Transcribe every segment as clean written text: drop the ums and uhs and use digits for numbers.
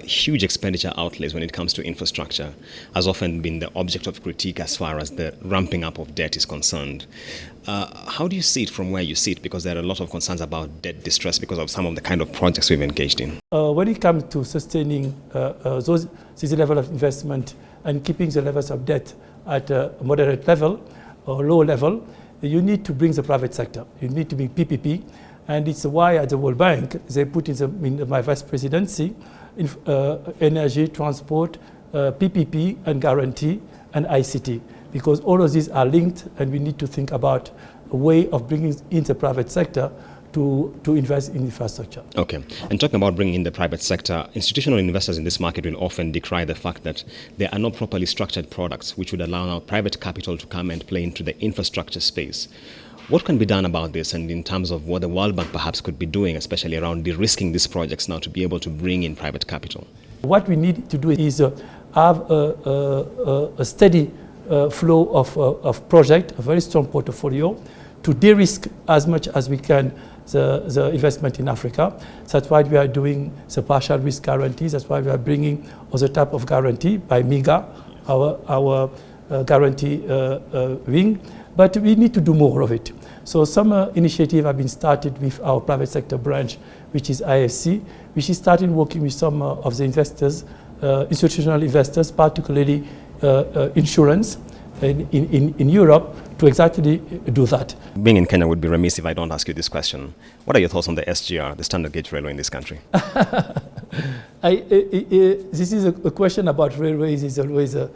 huge expenditure outlays when it comes to infrastructure has often been the object of critique as far as the ramping up of debt is concerned. How do you see it from where you sit? Because there are a lot of concerns about debt distress because of some of the kind of projects we've engaged in. When it comes to sustaining this level of investment and keeping the levels of debt at a moderate level or low level, you need to bring the private sector. You need to bring PPP. And it's why at the World Bank, they put in my vice presidency, energy, transport, PPP and guarantee and ICT. Because all of these are linked and we need to think about a way of bringing in the private sector to invest in infrastructure. Okay. And talking about bringing in the private sector, institutional investors in this market will often decry the fact that there are not properly structured products which would allow now private capital to come and play into the infrastructure space. What can be done about this, and in terms of what the World Bank perhaps could be doing, especially around de-risking these projects now to be able to bring in private capital? What we need to do is have a steady flow of project, a very strong portfolio, to de-risk as much as we can the investment in Africa. That's why we are doing the partial risk guarantees. That's why we are bringing other type of guarantee by MIGA, our guarantee wing. But we need to do more of it. So some initiatives have been started with our private sector branch, which is IFC, which is started working with some of the investors, institutional investors, particularly insurance in Europe, to exactly do that. Being in Kenya would be remiss if I don't ask you this question. What are your thoughts on the SGR, the standard gauge railway in this country? This is a question about railways is always a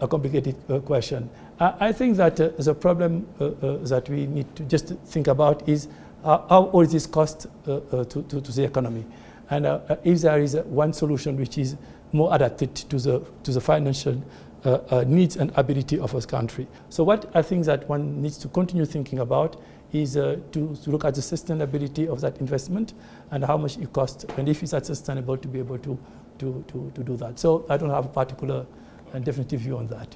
complicated question. I think that the problem that we need to just think about is how all this cost to the economy. And if there is one solution which is more adapted to the financial needs and ability of a country. So what I think that one needs to continue thinking about is to look at the sustainability of that investment and how much it costs, and if it's sustainable to be able to do that. So I don't have a particular and definitive view on that.